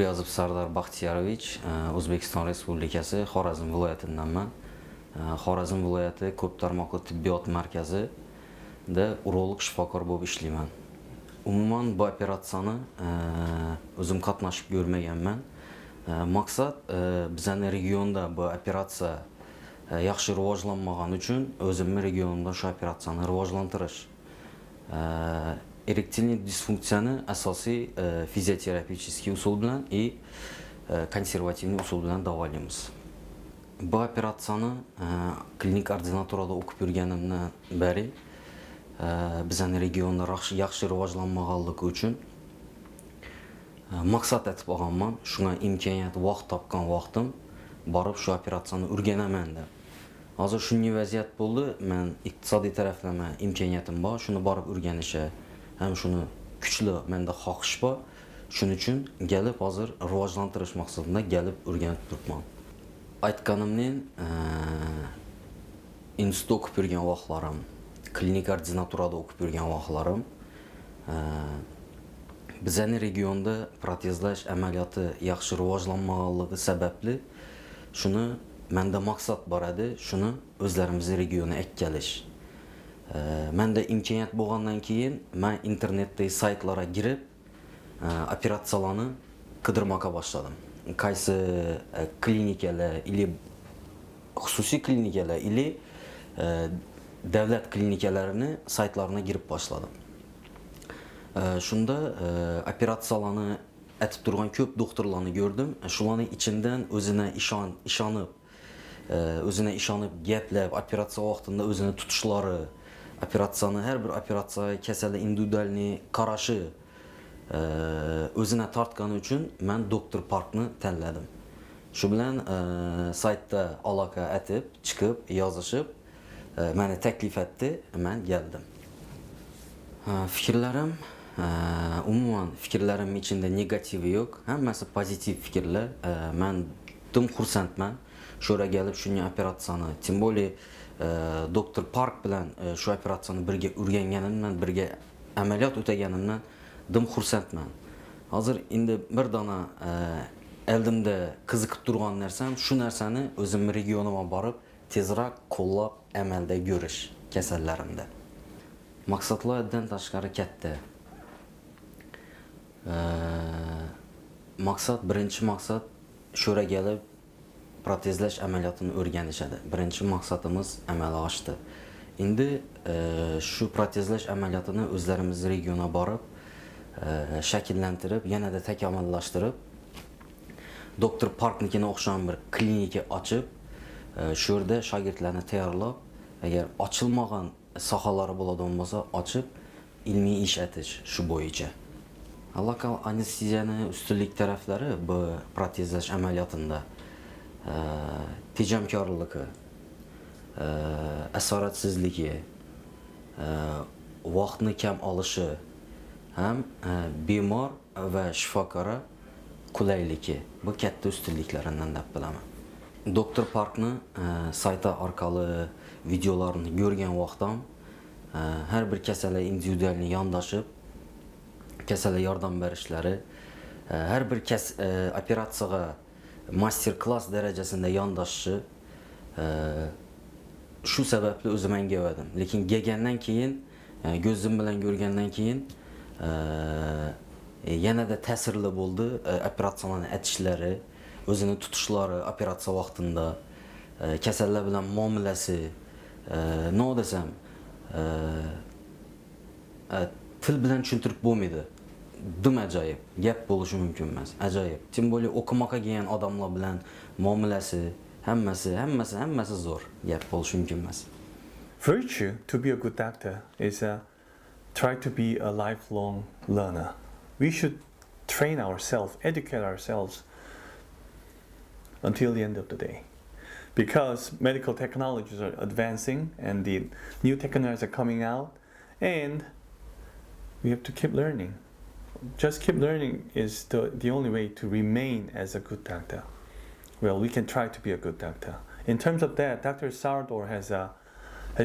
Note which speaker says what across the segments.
Speaker 1: Guryazov Sardor O'zbekiston Respublikasi Xorazm viloyatindanman. Xorazm viloyati ko'p tarmoqli tibbiyot markazida urolog shifokor bo'lib ishlayman. Umuman bu operatsiyani o'zim qatnashib ko'rmaganman. Maqsad bizning regionda bu operatsiya yaxshi rivojlanmagan uchun o'zimning regionimda shu operatsiyani rivojlantirish. Erektilniy disfunksiyani asosiy fizioterapevtik usul bilan konservativ usul bilan davolaymiz. Bu operatsiyani klinik ordinaturada o'qib yurganimdan beri bizning regionda yaxshi rivojlanmaganligi uchun maqsad etib olganman. Shunga imkoniyat, vaqt topgan vaqtim borib shu operatsiyani o'rganaman deb. Hozir shunday vaziyat bo'ldi. Men iqtisodiy taraflama imkoniyatim bor, shuni borib o'rganishga ham shuni kuchli menda xohish bor. Shuning uchun kelib hozir rivojlantirish maqsadida kelib o'rganib turibman. Aytganimning institutda o'qib yurgan vaqtlarim, klinik ordinaturada o'qib yurgan vaqtlarim bizning regionda protezlash amaliyoti yaxshi rivojlanmaganligi sababli shuni menda maqsad bor edi, shuni o'zlarimizning regionga etkalish. Menda imkoniyat bo'lgandan keyin men internetdagi saytlarga girib operatsiyalarni qidirmoqqa boshladim. Qaysi klinikalar ili xususiy klinikalar ili davlat klinikalarini saytlarına girib boshladim. Shunda operatsiyalarni etib turgan ko'p doktorlarni ko'rdim. Shularning ichidan o'zine ishonib gaplab, operatsiya vaqtida o'zini tutishlari, operatsiyani har bir operatsiyaga kasali individualniy qarashi o'zine tortgani uchun men Dr. Parkni tanladim. Shu bilan saytda aloqa etib, chiqib, yozishib, meni taklif etdi, men keldim. Fikrlarim, umuman fikrlarim ichida negativi yo'q, hammasi pozitiv fikrlar. Men dim xursandman. Şöyle gelip shunday operatsiyani, tim bo'li Dr. Park bilan shu operatsiyani birga o'rganganimdan, birga amaliyot o'taganimdan dim xursandman. Hozir endi bir dona eldimda qiziqib turgan narsam, shu narsani o'zim regionimga borib tezroq qo'llab amalda ko'rish kasallarimda. Maqsadlardan tashqari katta. Birinchi maqsad shura gelib protezlash amaliyotini o'rganishadi. Birinchi maqsadimiz amalga oshdi. Endi shu protezlash amaliyotini o'zlarimiz regionga borib shakllantirib, yanada takomillashtirib, Dr. Parknikini o'xshagan bir klinika ochib, shu yerda shogirdlarni tayyorlab, agar ochilmagan sohalari bo'ladigan bo'lsa, ochib ilmiy ish etish shu bo'yicha. Lokal anesteziyaning ustunlik taraflari bu protezlash amaliyotida tejamkorligi, asoratsizligi, vaqtni kam olishi ham bemor va shifokora qulayligi bu katta ustunliklaridan deb bilaman. Dr. Parkni sayti orqali videolarini ko'rgan vaqtim har bir kasalga individualni yondashib, kasalga yordam berishlari, har bir operatsiyaga master-klass darajasida yondashishi shu sababli o'zim anglamadim. Lekin kelgandan keyin, ko'zim bilan ko'rgandan keyin yanada ta'sirli bo'ldi. Operatsiyalarni etishlari, o'zini tutishlari operatsiya vaqtida, kasallar bilan muomalasi, nima desam, til bilan tushuntirib bo'lmaydi. Dim ajoyib, gap bo'lishi mumkin emas. Ajoyib. Tim bo'li o'qimoqqa kelgan odamlar bilan muomalasi, hammasi zo'r. Gap bo'lishi mumkin emas.
Speaker 2: Virtue to be a good doctor is try to be a lifelong learner. We should train ourselves, educate ourselves until the end of the day. Because medical technologies are advancing and the new technologies are coming out, and we have to keep learning. Just keep learning is the only way to remain as a good doctor. Well, we can try to be a good doctor. In terms of that, Dr. Sardor has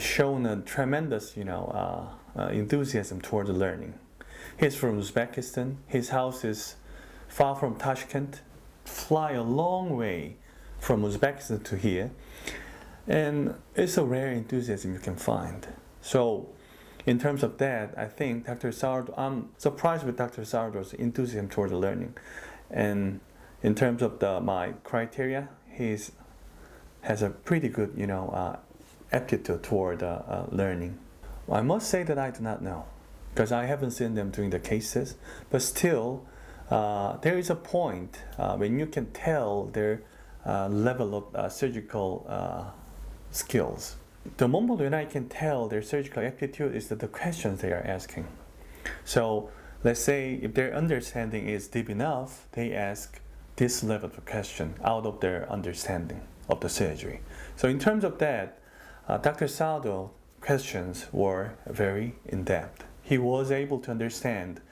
Speaker 2: shown a tremendous, enthusiasm toward learning. He's from Uzbekistan. His house is far from Tashkent, fly a long way from Uzbekistan to here, and it's a rare enthusiasm you can find. So in terms of that, I think I'm surprised with Dr. Sardor's enthusiasm toward the learning. And in terms of my criteria, he has a pretty good, aptitude toward learning. I must say that I do not know, because I haven't seen them doing the cases, but still, there is a point when you can tell their level of surgical skills. The moment when I can tell their surgical aptitude is the questions they are asking. So let's say if their understanding is deep enough, they ask this level of question out of their understanding of the surgery. So in terms of that, Dr. Sardor's questions were very in-depth. He was able to understand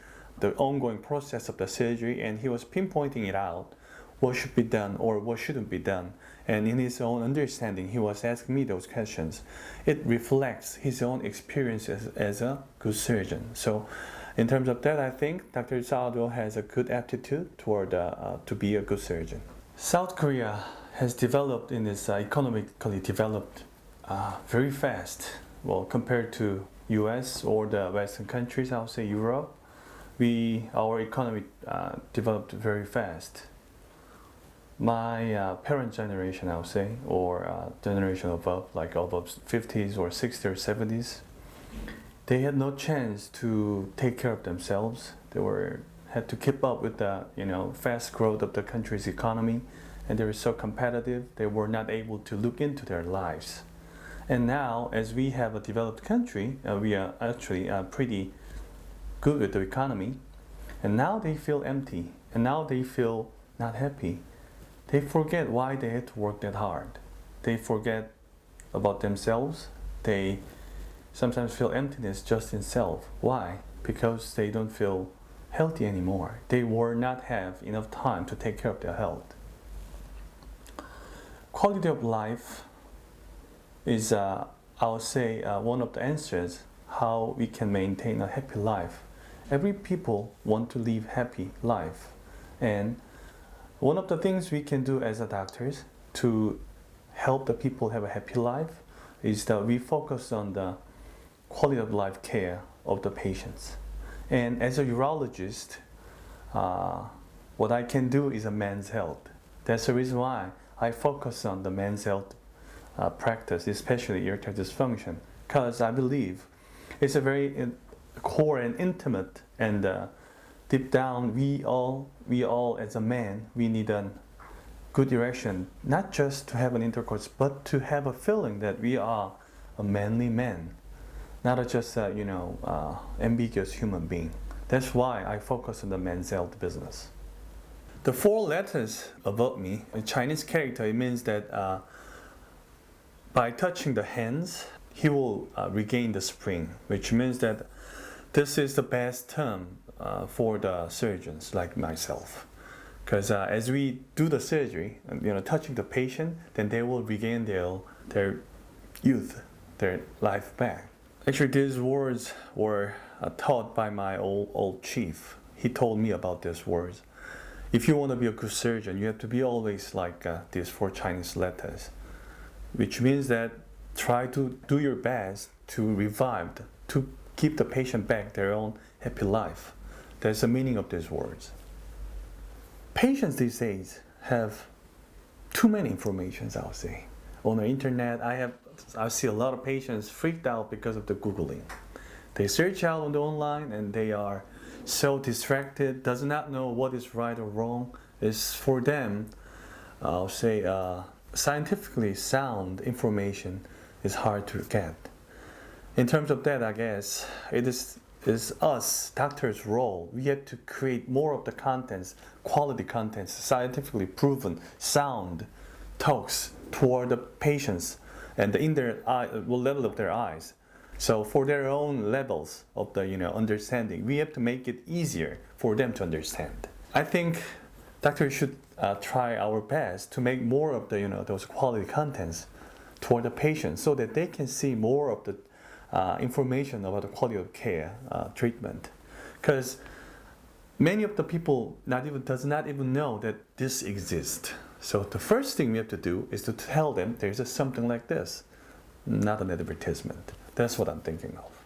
Speaker 2: the ongoing process of the surgery, and he was pinpointing it out, what should be done or what shouldn't be done. And in his own understanding, he was asking me those questions. It reflects his own experience as a good surgeon. So in terms of that, I think Dr. Sardor has a good aptitude toward to be a good surgeon. South Korea has developed in its economically developed very fast. Well, compared to US or the Western countries, I would say Europe, our economy developed very fast. My parent generation, I would say, or generation above, like above 50s or 60s or 70s, they had no chance to take care of themselves. They had to keep up with the fast growth of the country's economy, and they were so competitive they were not able to look into their lives. And now, as we have a developed country, we are actually pretty good with the economy, and now they feel empty, and now they feel not happy. They forget why they had to work that hard. They forget about themselves. They sometimes feel emptiness just in self. Why? Because they don't feel healthy anymore. They will not have enough time to take care of their health. Quality of life is, I would say, one of the answers how we can maintain a happy life. Every people want to live happy life, and one of the things we can do as a doctors to help the people have a happy life is that we focus on the quality of life care of the patients. And as a urologist, what I can do is a men's health. That's the reason why I focus on the men's health practice, especially erectile dysfunction, because I believe it's a very core and intimate, and deep down we all as a man, we need a good erection, not just to have an intercourse, but to have a feeling that we are a manly man, not just ambiguous human being. That's why I focus on the men's health business. The 4 letters about me, in Chinese character, it means that by touching the hands, he will regain the spring, which means that this is the best term for the surgeons like myself. Because as we do the surgery, touching the patient, then they will regain their youth, their life back. Actually, these words were taught by my old chief. He told me about these words. If you want to be a good surgeon, you have to be always like these 4 Chinese letters, which means that try to do your best to revive, to keep the patient back their own happy life. That's the meaning of these words. Patients these days have too many informations, I'll say. On the internet, I see a lot of patients freaked out because of the Googling. They search out on the online and they are so distracted, does not know what is right or wrong. It's for them, I'll say, scientifically sound information is hard to get. In terms of that, I guess, it is us, doctors' role. We have to create more of the contents, quality contents, scientifically proven, sound talks toward the patients and in their level of their eyes. So for their own levels of the understanding, we have to make it easier for them to understand. I think doctors should try our best to make more of the those quality contents toward the patients, so that they can see more of the information about the quality of care treatment. Because many of the people does not even know that this exists. So the first thing we have to do is to tell them there's something like this, not an advertisement. That's what I'm thinking of.